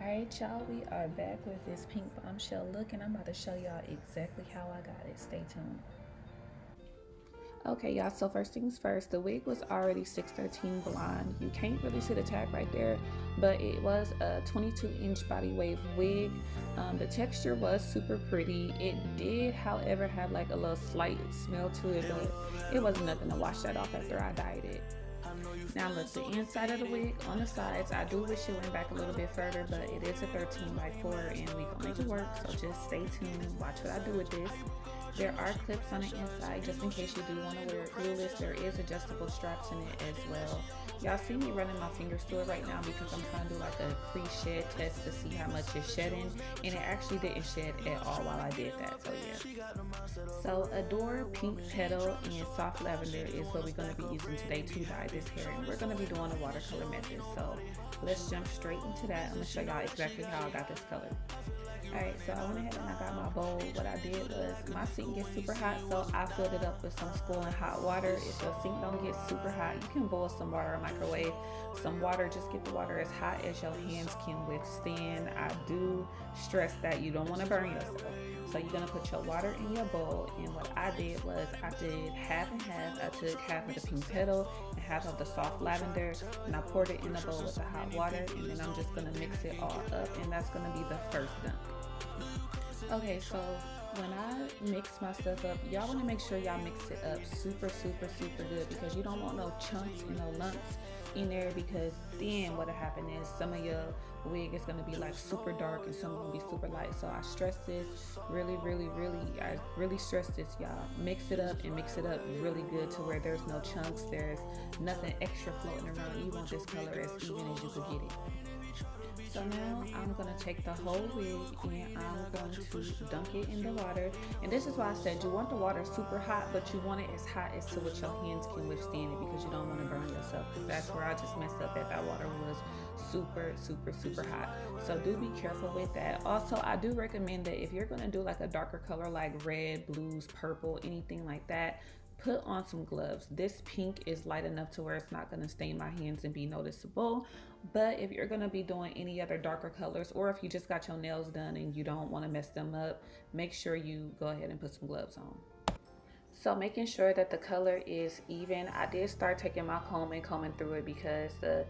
Alright y'all, we are back with this pink bombshell look and I'm about to show y'all exactly how I got it. Stay tuned. Okay y'all, so first things first, the wig was already 613 blonde. You can't really see the tag right there, but it was a 22-inch body wave wig. The texture was super pretty. It did, however, have like a little slight smell to it, but it wasn't nothing to wash that off after I dyed it. Now look, the inside of the wig on the sides, I do wish it went back a little bit further, but it is a 13x4 and we gonna make it work, so just stay tuned, watch what I do with this. There are clips on the inside just in case you do want to wear it glueless. There is adjustable straps in it as well. Y'all see me running my fingers through it right now because I'm trying to do like a pre-shed test to see how much it's shedding, and it actually didn't shed at all while I did that, so yeah. So Adore Pink Petal and Soft Lavender is what we're going to be using today to dye this hair, and we're going to be doing a watercolor method, so let's jump straight into that. I'm going to show y'all exactly how I got this color. Alright, so I went ahead and I got my bowl. What I did was, my sink gets super hot, so I filled it up with some scalding hot water. If your sink don't get super hot, you can boil some water or microwave some water. Just get the water as hot as your hands can withstand. I do stress that you don't want to burn yourself. So you're going to put your water in your bowl, and what I did was I did half and half. I took half of the pink petal and half of the soft lavender, and I poured it in the bowl with the hot water, and then I'm just going to mix it all up, and that's going to be the first dunk. Okay, so when I mix my stuff up, y'all want to make sure y'all mix it up super good, because you don't want no chunks and no lumps in there, because then what'll happen is some of your wig is going to be like super dark and some will be super light. So I stress this really I really stress this, y'all. Mix it up and mix it up really good to where there's no chunks, there's nothing extra floating around. You want this color as even as you could get it. So now I'm going to take the whole wig and I'm going to dunk it in the water. And this is why I said you want the water super hot, but you want it as hot as to what your hands can withstand it, because you don't want to burn yourself. Because that's where I just messed up, that water was super hot. So do be careful with that. Also, I do recommend that if you're going to do like a darker color like red, blues, purple, anything like that, put on some gloves. This pink is light enough to where it's not going to stain my hands and be noticeable. But if you're going to be doing any other darker colors, or if you just got your nails done and you don't want to mess them up, make sure you go ahead and put some gloves on. So making sure that the color is even, I did start taking my comb and combing through it, because the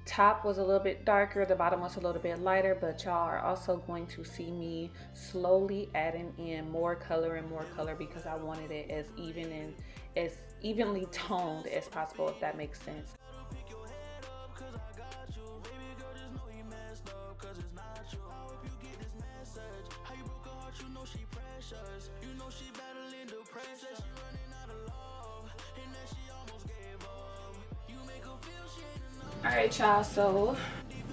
top was a little bit darker, the bottom was a little bit lighter, but y'all are also going to see me slowly adding in more color and more color, because I wanted it as even and as evenly toned as possible, if that makes sense. Alright y'all, so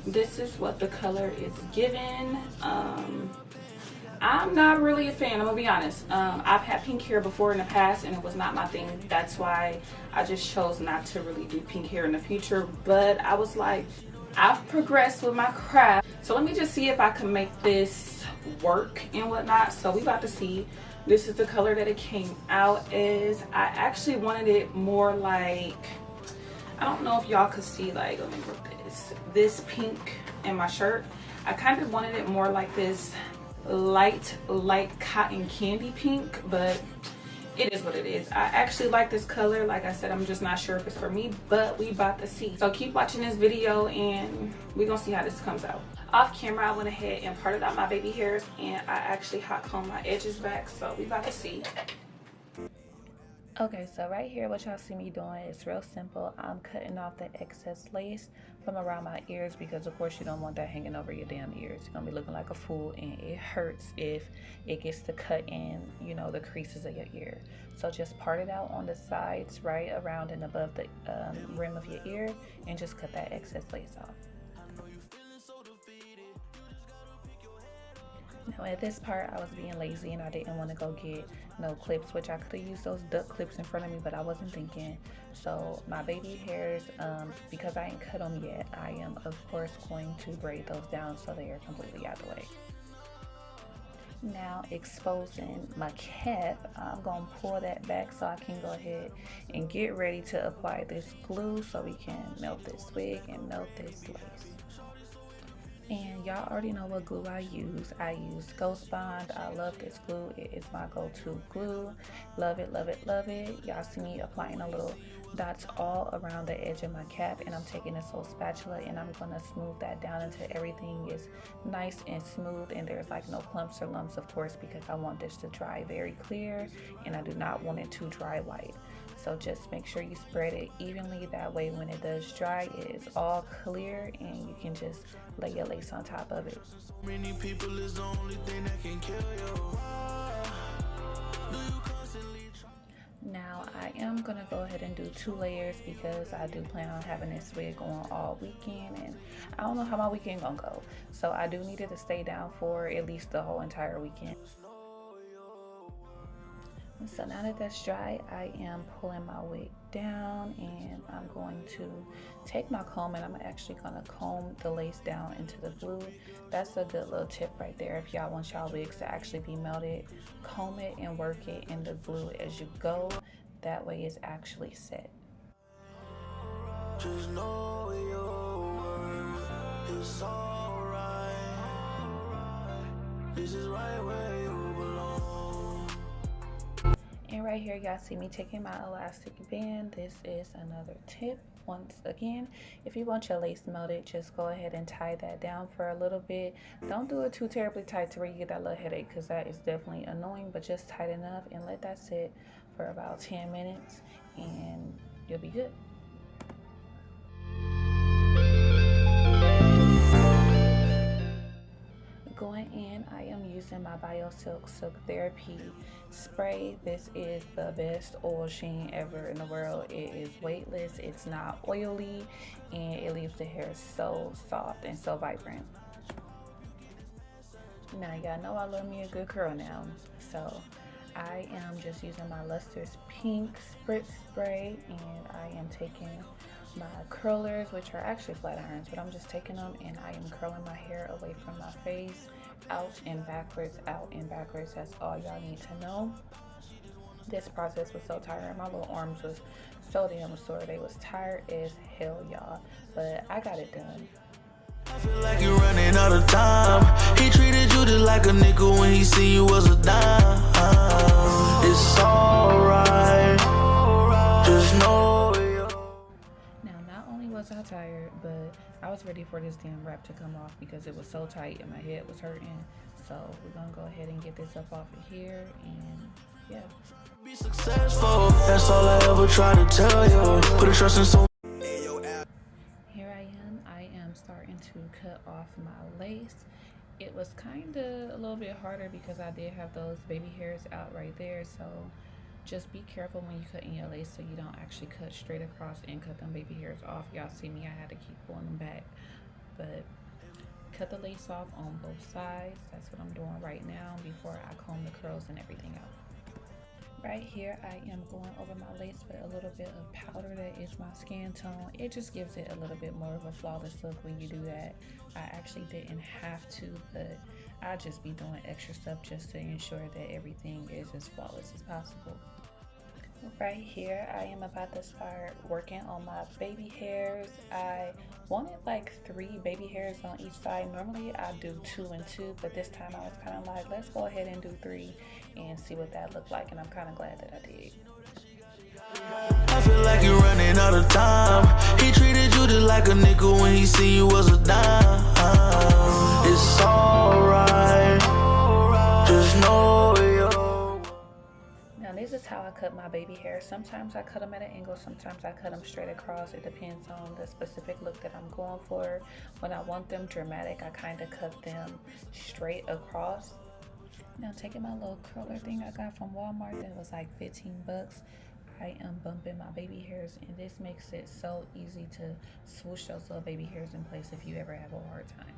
this is what the color is given. I'm not really a fan, I'm gonna be honest. I've had pink hair before in the past and it was not my thing. That's why I just chose not to really do pink hair in the future. But I was like, I've progressed with my craft, so let me just see if I can make this work and whatnot. So we about to see. This is the color that it came out as. I actually wanted it more like, I don't know if y'all could see, like, let me grab this pink in my shirt. I kind of wanted it more like this light cotton candy pink, but it is what it is. I actually like this color. Like I said, I'm just not sure if it's for me, but we about to see. So keep watching this video and we're gonna see how this comes out. Off camera, I went ahead and parted out my baby hairs, and I actually hot combed my edges back, so we about to see. Okay, so right here, what y'all see me doing is real simple. I'm cutting off the excess lace from around my ears, because of course you don't want that hanging over your damn ears. You're gonna be looking like a fool, and it hurts if it gets to cut in, you know, the creases of your ear. So just part it out on the sides, right around and above the rim of your ear, and just cut that excess lace off. Now at this part, I was being lazy and I didn't want to go get no clips, which I could have used those duck clips in front of me, but I wasn't thinking. So my baby hairs, because I ain't cut them yet, I am of course going to braid those down so they are completely out of the way. Now exposing my cap, I'm gonna pull that back so I can go ahead and get ready to apply this glue so we can melt this wig and melt this lace. And Y'all already know what glue I use. I use Ghost Bond. I love this glue. It is my go-to glue. Love it, love it, love it. Y'all see me applying a little dots all around the edge of my cap, and I'm taking this little spatula and I'm gonna smooth that down until everything is nice and smooth and there's like no clumps or lumps, of course, because I want this to dry very clear and I do not want it to dry white. So just make sure you spread it evenly, that way when it does dry it is all clear and you can just lay your lace on top of it. Many people is the only thing that can kill you. Now I am gonna go ahead and do 2 layers because I do plan on having this wig on all weekend and I don't know how my weekend gonna go. So I do need it to stay down for at least the whole entire weekend. So now that that's dry, I am pulling my wig down and I'm going to take my comb and I'm actually gonna comb the lace down into the glue. That's a good little tip right there. If y'all want y'all wigs to actually be melted, comb it and work it in the glue as you go. That way it's actually set. Just know your worth is alright. This is right where you belong. And right here, y'all see me taking my elastic band. This is another tip. Once again, if you want your lace melted, just go ahead and tie that down for a little bit. Don't do it too terribly tight to where you get that little headache, because that is definitely annoying, but just tight enough and let that sit for about 10 minutes and you'll be good. Going in, I am using my BioSilk Silk Therapy spray. This is the best oil sheen ever in the world. It is weightless, it's not oily, and it leaves the hair so soft and so vibrant. Now y'all know I love me a good curl now, so I am just using my Luster's Pink Spritz Spray and I am taking my curlers, which are actually flat irons, but I'm just taking them and I am curling my hair away from my face, out and backwards, out and backwards. That's all y'all need to know. This process was so tiring. My little arms was so damn sore. They was tired as hell, y'all, but I got it done. I feel like you're running out of time. He treated you just like a nickel when he see you as a dime. It's alright. Just know you. Now, not only was I tired, but I was ready for this damn wrap to come off because it was so tight and my head was hurting. So we're gonna go ahead and get this up off of here and yeah. Be successful. That's all I ever try to tell you. Put a trust in so. Here I am starting to cut off my lace. It was kind of a little bit harder because I did have those baby hairs out right there, so just be careful when you cut in your lace so you don't actually cut straight across and cut them baby hairs off. Y'all see me, I had to keep pulling them back, but cut the lace off on both sides. That's what I'm doing right now before I comb the curls and everything out. Right here, I am going over my lace with a little bit of powder that is my skin tone. It just gives it a little bit more of a flawless look when you do that. I actually didn't have to, but I just be doing extra stuff just to ensure that everything is as flawless as possible. Right here, I am about to start working on my baby hairs. I wanted like 3 baby hairs on each side. Normally I do 2 and 2, but this time I was kind of like, let's go ahead and do 3 and see what that looked like, and I'm kind of glad that I did. I feel like you're running out of time. He treated you just like a nickel when he see you as a dime. It's alright. Just know you. Now this is how I cut my baby hair. Sometimes I cut them at an angle, sometimes I cut them straight across. It depends on the specific look that I'm going for. When I want them dramatic, I kind of cut them straight across. Now taking my little curler thing I got from Walmart that was like 15 bucks, I am bumping my baby hairs, and this makes it so easy to swoosh those little baby hairs in place if you ever have a hard time.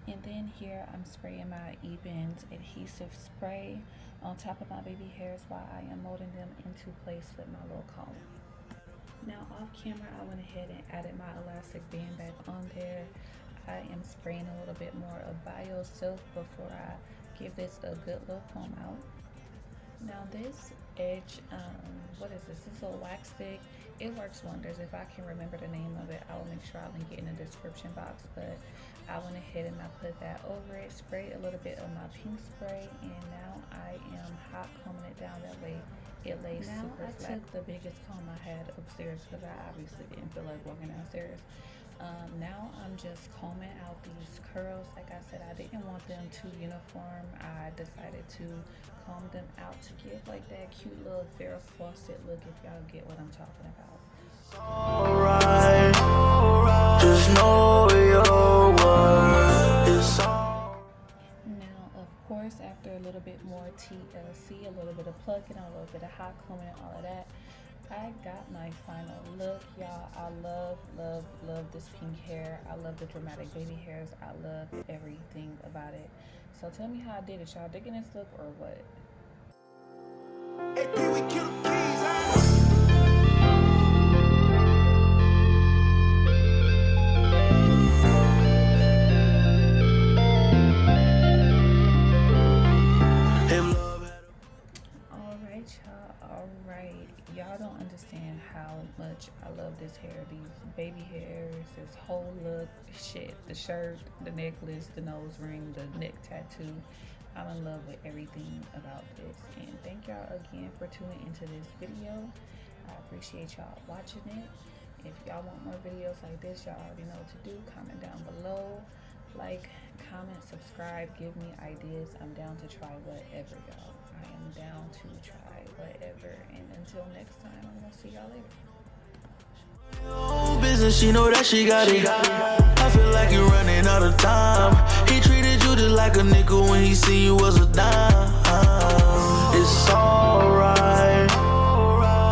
And then here I'm spraying my E-Bend adhesive spray on top of my baby hairs while I am molding them into place with my little comb. Now off camera, I went ahead and added my elastic band back on there. I am spraying a little bit more of BioSilk before I give this a good little comb out. Now this edge, what is this? This little wax stick. It works wonders. If I can remember the name of it, I will make sure I link it in the description box. But I went ahead and I put that over it, sprayed a little bit of my pink spray, and now I am hot combing it down that way it lays super flat. I took the biggest comb I had upstairs because I obviously didn't feel like walking downstairs. Now I'm just combing out these curls. Like I said, I didn't want them too uniform. I decided to comb them out to give like that cute little Farrah Fawcett look, if y'all get what I'm talking about. Alright, just know your worth. It's all. Now, of course, after a little bit more TLC, a little bit of plucking, a little bit of hot combing and all of that, I got my final look, y'all. I love this pink hair. I love the dramatic baby hairs. I love everything about it. So tell me how I did it. Y'all digging this look or what? Hey, we kill the keys, Y'all don't understand how much I love this hair. These baby hairs, this whole look, shit, the shirt, the necklace, the nose ring, the neck tattoo. I'm in love with everything about this. And thank y'all again for tuning into this video. I appreciate y'all watching it. If y'all want more videos like this, y'all already know what to do. Comment down below. Like, comment, subscribe, give me ideas. I'm down to try whatever, y'all. I am down to try whatever. And until next time, I'm gonna see y'all later. Business, she know that she got it. I feel like you're running out of time. He treated you just like a nickel when he seen you was a dime. It's alright,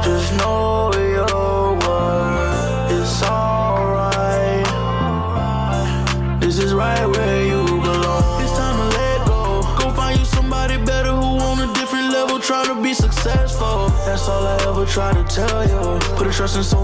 just know your worth. It's alright, this is right where you belong. It's time to let go. Go find you somebody better who on a different level, trying to be successful. That's all I ever try to tell you. Put a trust in someone.